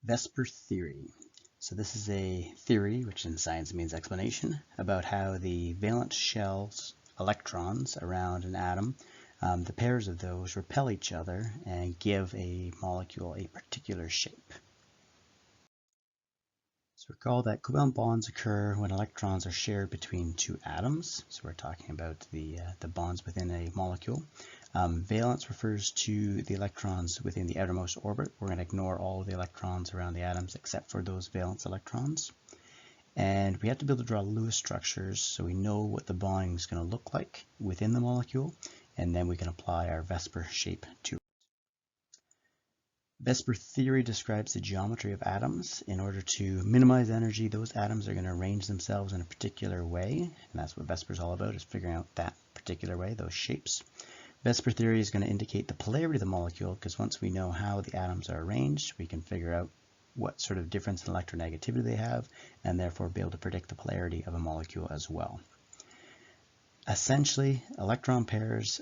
Vsepr theory. So this is a theory, which in science means explanation, about how the valence shells electrons around an atom, the pairs of those repel each other and give a molecule a particular shape. So recall that covalent bonds occur when electrons are shared between two atoms. So we're talking about the bonds within a molecule. Valence refers to the electrons within the outermost orbit. We're going to ignore all of the electrons around the atoms except for those valence electrons. And we have to be able to draw Lewis structures so we know what the bonding is going to look like within the molecule, and then we can apply our Vsepr shape to it. Vsepr theory describes the geometry of atoms. In order to minimize energy, those atoms are going to arrange themselves in a particular way, and that's what Vsepr is all about, is figuring out that particular way, those shapes. Vsepr theory is going to indicate the polarity of the molecule, because once we know how the atoms are arranged, we can figure out what sort of difference in electronegativity they have, and therefore be able to predict the polarity of a molecule as well. Essentially, electron pairs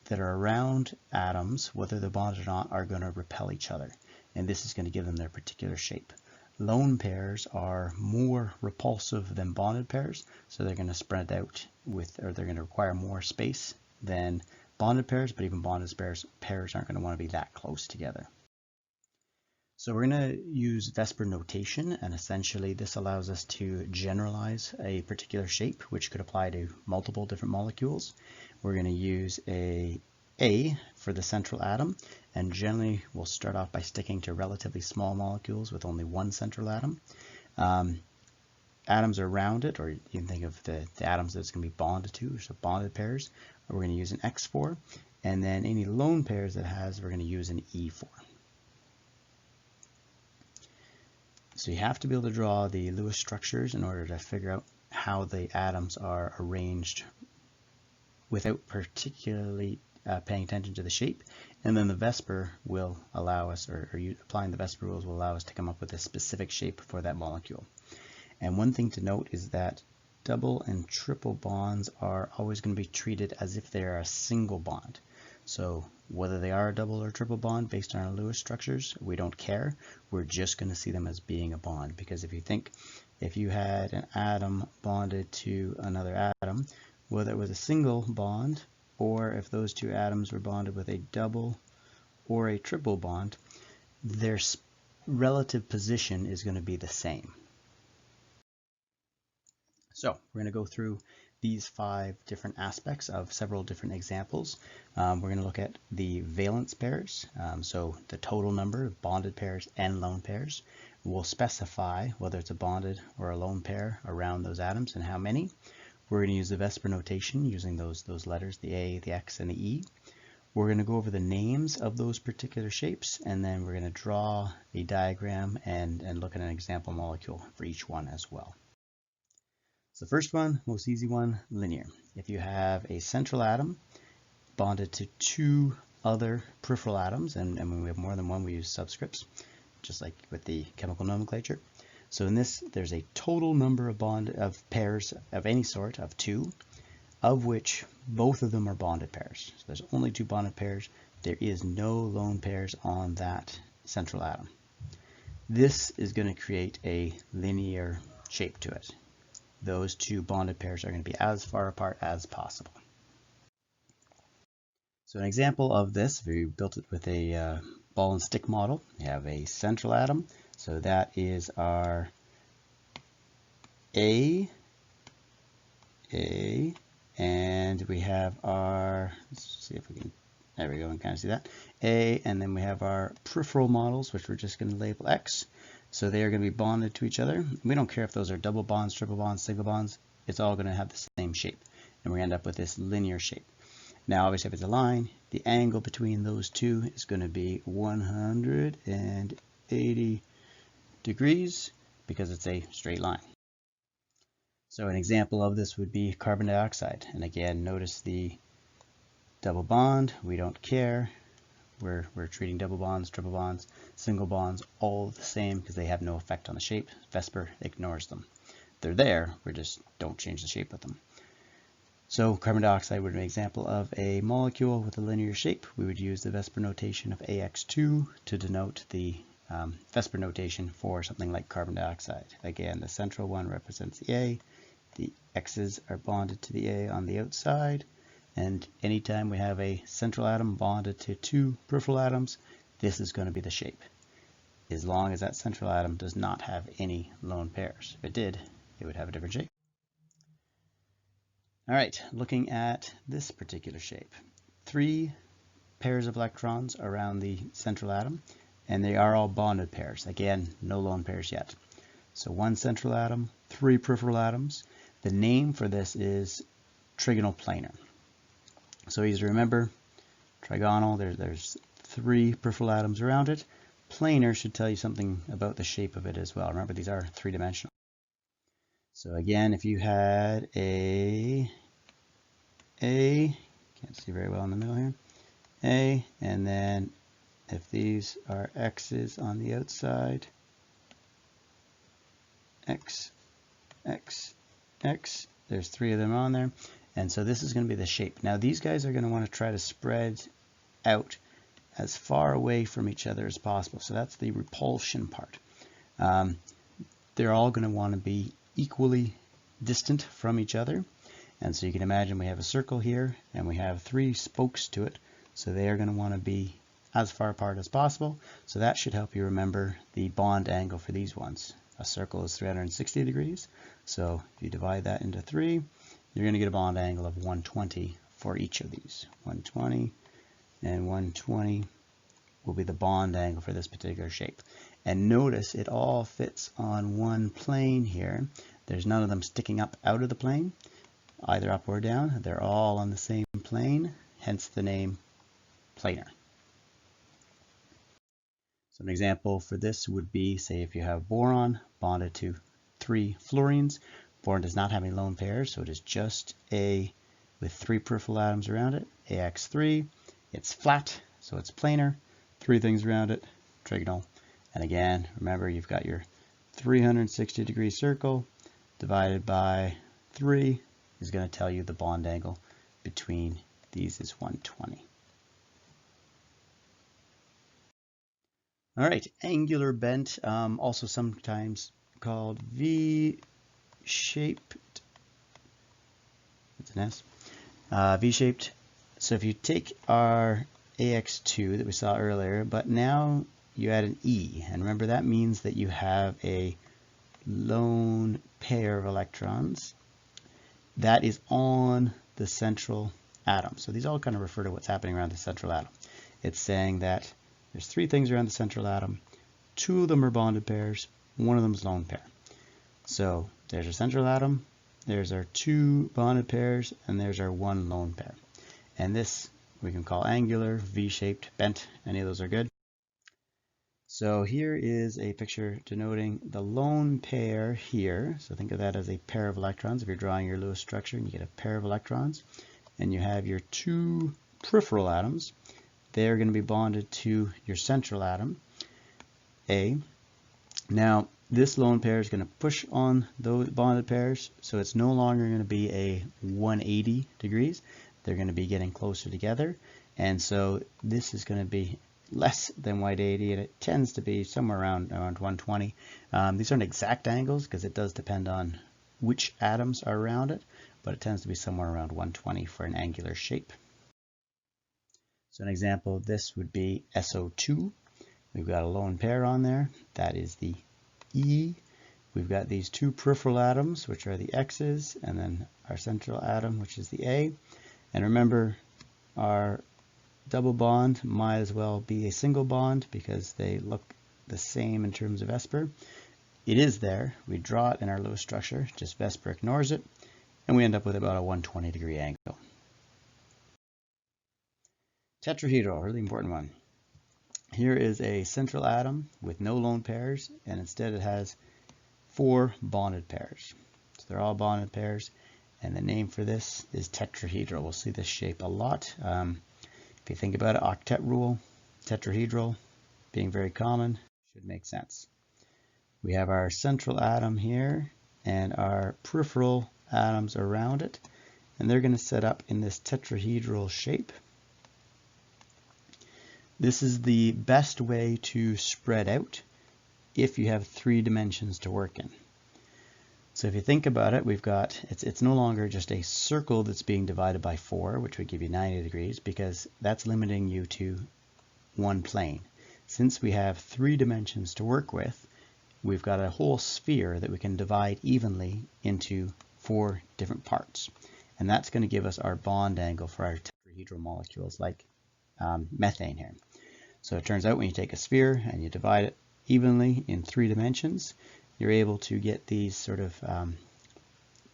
that are around atoms, whether they're bonded or not, are going to repel each other, and this is going to give them their particular shape. Lone pairs are more repulsive than bonded pairs, so they're going to spread out they're going to require more space than bonded pairs, but even bonded pairs aren't going to want to be that close together. So we're going to use Vsepr notation, and essentially this allows us to generalize a particular shape, which could apply to multiple different molecules. We're going to use A for the central atom, and generally we'll start off by sticking to relatively small molecules with only one central atom. Atoms around it, or you can think of the atoms that it's going to be bonded to, so bonded pairs, we're going to use an X for, and then any lone pairs it has, we're going to use an E for. So you have to be able to draw the Lewis structures in order to figure out how the atoms are arranged without particularly paying attention to the shape. And then the Vsepr will allow us, or applying the Vsepr rules will allow us to come up with a specific shape for that molecule. And one thing to note is that double and triple bonds are always going to be treated as if they are a single bond. So whether they are a double or triple bond based on our Lewis structures, we don't care. We're just going to see them as being a bond, because if you think, if you had an atom bonded to another atom, whether it was a single bond or if those two atoms were bonded with a double or a triple bond, their relative position is going to be the same. So we're going to go through these 5 different aspects of several different examples. We're going to look at the valence pairs, so the total number of bonded pairs and lone pairs. We'll specify whether it's a bonded or a lone pair around those atoms and how many. We're going to use the Vsepr notation using those letters, the A, the X, and the E. We're going to go over the names of those particular shapes, and then we're going to draw a diagram and look at an example molecule for each one as well. So the first one, most easy one, linear. If you have a central atom bonded to 2 other peripheral atoms, and when we have more than one, we use subscripts, just like with the chemical nomenclature. So in this, there's a total number of pairs of any sort of 2, of which both of them are bonded pairs. So there's only 2 bonded pairs. There is no lone pairs on that central atom. This is going to create a linear shape to it. Those 2 bonded pairs are going to be as far apart as possible. So an example of this, we built it with a ball and stick model. We have a central atom, so that is our A, and we have our, let's see if we can, there we go, and kind of see that, A, and then we have our peripheral models, which we're just going to label X. So they are going to be bonded to each other. We don't care if those are double bonds, triple bonds, single bonds. It's all going to have the same shape. And we end up with this linear shape. Now, obviously, if it's a line, the angle between those 2 is going to be 180 degrees because it's a straight line. So an example of this would be carbon dioxide. And again, notice the double bond. We don't care. We're treating double bonds, triple bonds, single bonds all the same because they have no effect on the shape. Vsepr ignores them. They're there, we just don't change the shape of them. So carbon dioxide would be an example of a molecule with a linear shape. We would use the Vsepr notation of AX2 to denote the Vsepr notation for something like carbon dioxide. Again, the central one represents the A, the X's are bonded to the A on the outside, and anytime we have a central atom bonded to two peripheral atoms, this is going to be the shape, as long as that central atom does not have any lone pairs. If it did, it would have a different shape. All right, looking at this particular shape. 3 pairs of electrons around the central atom, and they are all bonded pairs. Again, no lone pairs yet. So 1 central atom, 3 peripheral atoms. The name for this is trigonal planar. So easy to remember, trigonal, there's 3 peripheral atoms around it. Planar should tell you something about the shape of it as well. Remember, these are 3-dimensional. So again, if you had a, can't see very well in the middle here, A, and then if these are X's on the outside, X, X, X, there's 3 of them on there, and so this is going to be the shape. Now these guys are going to want to try to spread out as far away from each other as possible, so that's the repulsion part. They're all going to want to be equally distant from each other, and so you can imagine we have a circle here and we have 3 spokes to it, so they are going to want to be as far apart as possible. So that should help you remember the bond angle for these ones. A circle is 360 degrees, so if you divide that into 3, you're going to get a bond angle of 120 for each of these. 120 and 120 will be the bond angle for this particular shape. And notice it all fits on one plane here. There's none of them sticking up out of the plane, either up or down. They're all on the same plane, hence the name planar. So an example for this would be, say, if you have boron bonded to 3 fluorines. Boron does not have any lone pairs, so it is just A with 3 peripheral atoms around it, AX3. It's flat, so it's planar. 3 things around it, trigonal. And again, remember, you've got your 360-degree circle divided by 3 is going to tell you the bond angle between these is 120. All right, angular bent, also sometimes called V-shaped. That's an S. V-shaped. So if you take our AX2 that we saw earlier, but now you add an E, and remember that means that you have a lone pair of electrons that is on the central atom. So these all kind of refer to what's happening around the central atom. It's saying that there's 3 things around the central atom. 2 of them are bonded pairs. 1 of them is lone pair. So there's our central atom. There's our 2 bonded pairs, and there's our 1 lone pair. And this we can call angular, V-shaped, bent. Any of those are good. So here is a picture denoting the lone pair here. So think of that as a pair of electrons. If you're drawing your Lewis structure and you get a pair of electrons, and you have your 2 peripheral atoms, they're going to be bonded to your central atom, A. Now, this lone pair is going to push on those bonded pairs, so it's no longer going to be a 180 degrees. They're going to be getting closer together, and so this is going to be less than 180, and it tends to be somewhere around 120. These aren't exact angles because it does depend on which atoms are around it, but it tends to be somewhere around 120 for an angular shape. So an example of this would be SO2. We've got a lone pair on there. That is the E. We've got these 2 peripheral atoms, which are the X's, and then our central atom, which is the A. And remember, our double bond might as well be a single bond because they look the same in terms of Vsepr. It is there. We draw it in our Lewis structure, just Vsepr ignores it, and we end up with about a 120-degree angle. Tetrahedral, really important one. Here is a central atom with no lone pairs, and instead it has 4 bonded pairs. So they're all bonded pairs, and the name for this is tetrahedral. We'll see this shape a lot. If you think about it, octet rule, tetrahedral being very common, should make sense. We have our central atom here and our peripheral atoms around it, and they're going to set up in this tetrahedral shape. This is the best way to spread out if you have 3 dimensions to work in. So if you think about it, we've got, it's no longer just a circle that's being divided by 4, which would give you 90 degrees, because that's limiting you to one plane. Since we have 3 dimensions to work with, we've got a whole sphere that we can divide evenly into 4 different parts. And that's going to give us our bond angle for our tetrahedral molecules like methane here. So it turns out when you take a sphere and you divide it evenly in 3 dimensions, you're able to get these sort of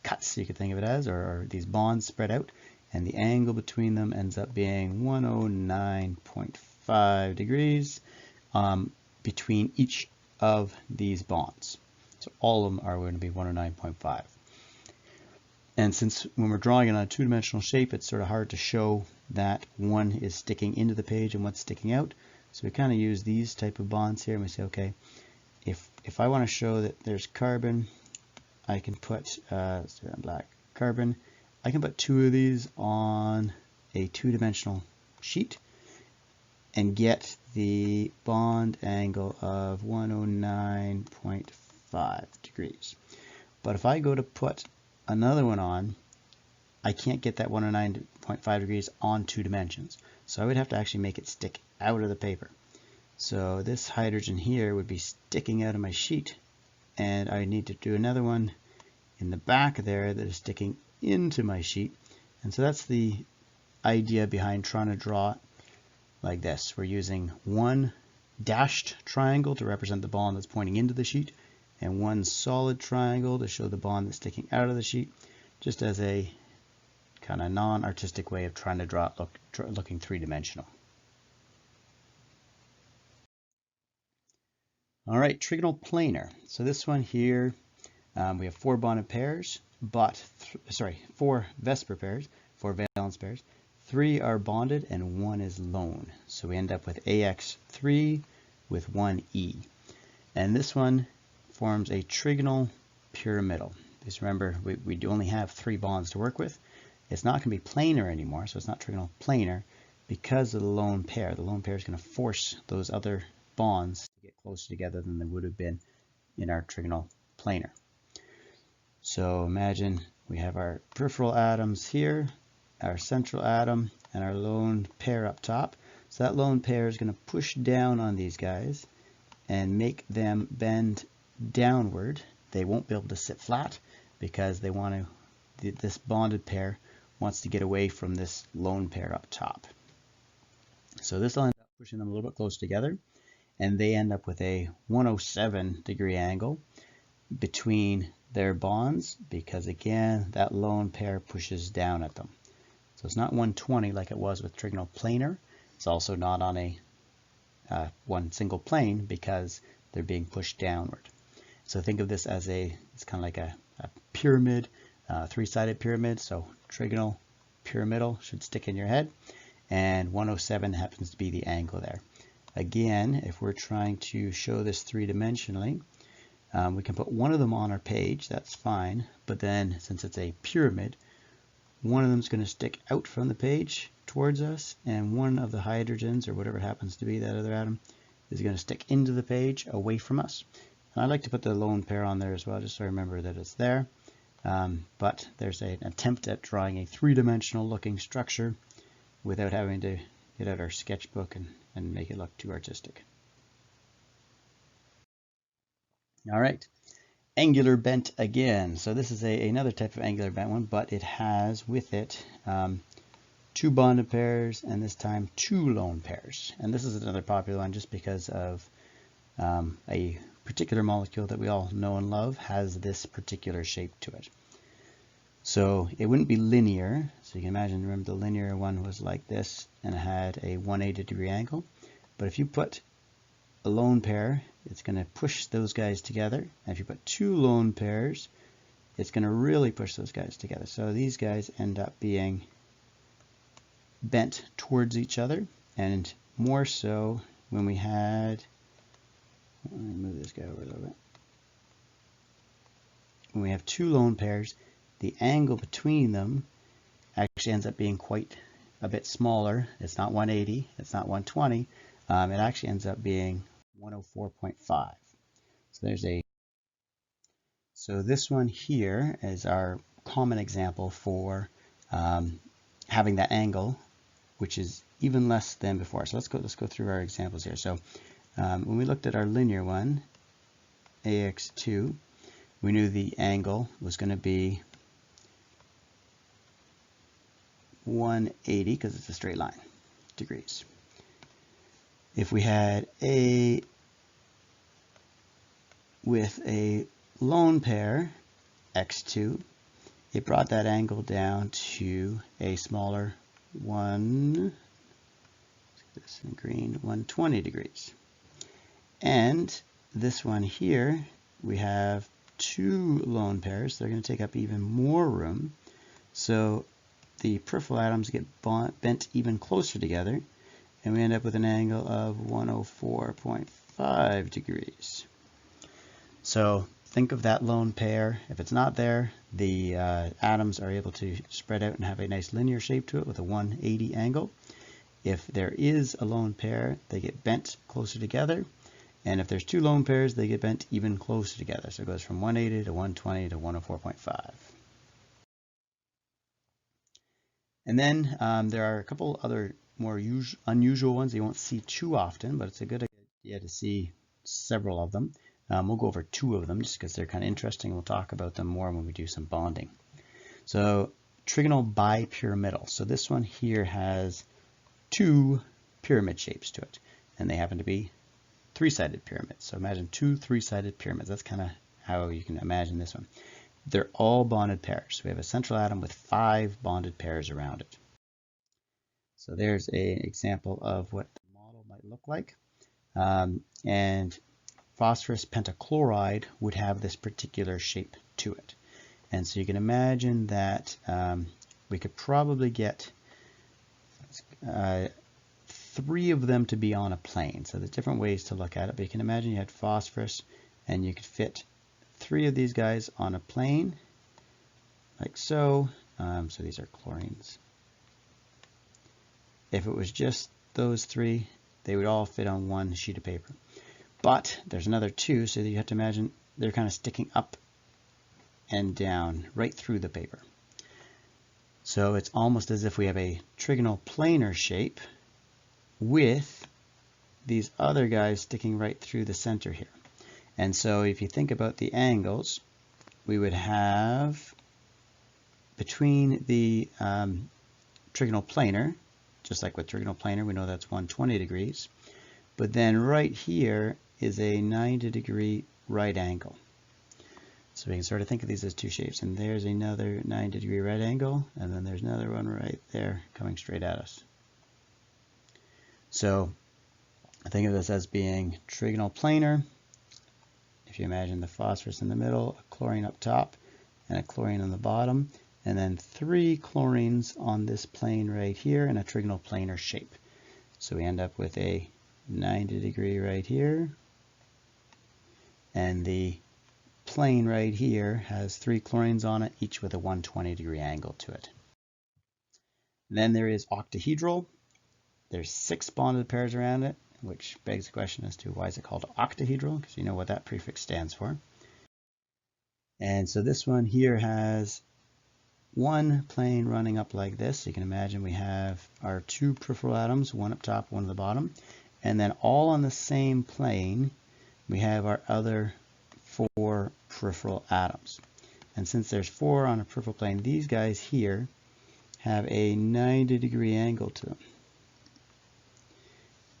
cuts, you could think of it as, or these bonds spread out, and the angle between them ends up being 109.5 degrees between each of these bonds. So all of them are going to be 109.5. And since when we're drawing it on a 2-dimensional shape, it's sort of hard to show that one is sticking into the page and what's sticking out. So we kind of use these type of bonds here, and we say, okay, if I want to show that there's carbon, I can put, let's do that in black, carbon, I can put 2 of these on a 2-dimensional sheet and get the bond angle of 109.5 degrees. But if I go to put another one on, I can't get that 109.5 degrees on 2 dimensions. So I would have to actually make it stick out of the paper. So this hydrogen here would be sticking out of my sheet, and I need to do another one in the back there that is sticking into my sheet. And so that's the idea behind trying to draw it like this. We're using one dashed triangle to represent the bond that's pointing into the sheet, and one solid triangle to show the bond that's sticking out of the sheet, just as a kind of non-artistic way of trying to draw it looking 3-dimensional. All right, trigonal planar. So this one here, we have 4 bonded pairs, but 4 Vsepr pairs, 4 valence pairs. 3 are bonded and 1 is lone. So we end up with AX3 with 1E. And this one forms a trigonal pyramidal. Just remember, we do only have 3 bonds to work with. It's not going to be planar anymore, so it's not trigonal planar because of the lone pair. The lone pair is going to force those other bonds to get closer together than they would have been in our trigonal planar. So imagine we have our peripheral atoms here, our central atom, and our lone pair up top. So that lone pair is going to push down on these guys and make them bend downward. They won't be able to sit flat because they want to, this bonded pair wants to get away from this lone pair up top. So this will end up pushing them a little bit close together, and they end up with a 107-degree angle between their bonds because, again, that lone pair pushes down at them. So it's not 120 like it was with trigonal planar. It's also not on a one single plane because they're being pushed downward. So think of this as it's kind of like a pyramid, 3-sided pyramid. So trigonal pyramidal should stick in your head, and 107 happens to be the angle there. Again, if we're trying to show this 3-dimensionally, we can put one of them on our page, that's fine, but then since it's a pyramid, one of them is going to stick out from the page towards us, and one of the hydrogens, or whatever it happens to be, that other atom, is going to stick into the page away from us. And I like to put the lone pair on there as well, just so I remember that it's there. But there's an attempt at drawing a 3-dimensional looking structure without having to get out our sketchbook and make it look too artistic. All right, angular bent again. So this is another type of angular bent one, but it has with it 2 bonded pairs, and this time 2 lone pairs. And this is another popular one just because of a particular molecule that we all know and love has this particular shape to it. So it wouldn't be linear. So you can imagine, remember the linear one was like this and it had a 180-degree angle. But if you put a lone pair, it's going to push those guys together. And if you put 2 lone pairs, it's going to really push those guys together. So these guys end up being bent towards each other, and more so when we had, let me move this guy over a little bit. When we have 2 lone pairs, the angle between them actually ends up being quite a bit smaller. It's not 180, it's not 120. it actually ends up being 104.5. So this one here is our common example for having that angle, which is even less than before. So let's go through our examples here. So when we looked at our linear one, AX2, we knew the angle was going to be 180 because it's a straight line, degrees. If we had A with a lone pair, X2, it brought that angle down to a smaller this in green, 120 degrees. And this one here, we have two lone pairs. They're going to take up even more room. So the peripheral atoms get bent even closer together, and we end up with an angle of 104.5 degrees. So think of that lone pair. If it's not there, the atoms are able to spread out and have a nice linear shape to it with a 180 angle. If there is a lone pair, they get bent closer together. And if there's two lone pairs, they get bent even closer together. So it goes from 180 to 120 to 104.5. And then there are a couple other more unusual ones you won't see too often, but it's a good idea to see several of them. We'll go over two of them just because they're kind of interesting. We'll talk about them more when we do some bonding. So trigonal bipyramidal. So this one here has two pyramid shapes to it, and they happen to be three-sided pyramids. So imagine two three-sided pyramids. That's kind of how you can imagine this one. They're all bonded pairs. We have a central atom with 5 bonded pairs around it. So there's an example of what the model might look like. And phosphorus pentachloride would have this particular shape to it. And so you can imagine that we could probably get 3 of them to be on a plane. So there's different ways to look at it, but you can imagine you had phosphorus and you could fit 3 of these guys on a plane like so. So these are chlorines. If it was just those 3, they would all fit on one sheet of paper. But there's another 2, so you have to imagine they're kind of sticking up and down right through the paper. So it's almost as if we have a trigonal planar shape with these other guys sticking right through the center here. And so if you think about the angles, we would have between the trigonal planar, just like with trigonal planar, we know that's 120 degrees. But then right here is a 90-degree right angle. So we can sort of think of these as 2 shapes. And there's another 90-degree right angle, and then there's another one right there coming straight at us. So think of this as being trigonal planar. If you imagine the phosphorus in the middle, a chlorine up top, and a chlorine on the bottom, and then 3 chlorines on this plane right here in a trigonal planar shape. So we end up with a 90-degree right here, and the plane right here has 3 chlorines on it, each with a 120-degree angle to it. And then there is octahedral. There's 6 bonded pairs around it, which begs the question as to why is it called octahedral, because you know what that prefix stands for. And so this one here has one plane running up like this. You can imagine we have our 2 peripheral atoms, one up top, one at the bottom, and then all on the same plane we have our other 4 peripheral atoms. And since there's 4 on a peripheral plane, these guys here have a 90-degree angle to them.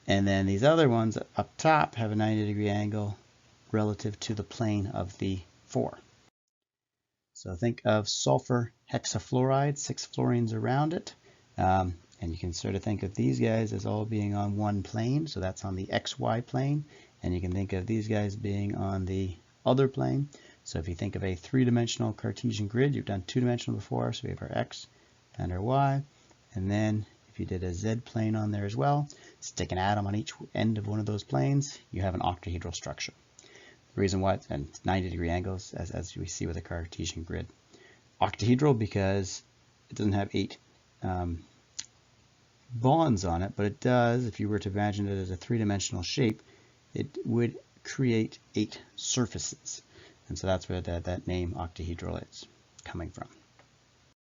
And then these other ones up top have a 90-degree angle relative to the plane of the 4. So think of sulfur hexafluoride, 6 fluorines around it. And you can sort of think of these guys as all being on one plane. So that's on the XY plane. And you can think of these guys being on the other plane. So if you think of a 3-dimensional Cartesian grid, you've done 2-dimensional before. So we have our X and our Y. And then if you did a Z plane on there as well, stick an atom on each end of one of those planes, you have an octahedral structure. The reason why it's 90-degree angles, as we see with a Cartesian grid. Octahedral because it doesn't have 8 bonds on it, but it does, if you were to imagine it as a three-dimensional shape, it would create 8 surfaces. And so that's where that name octahedral is coming from.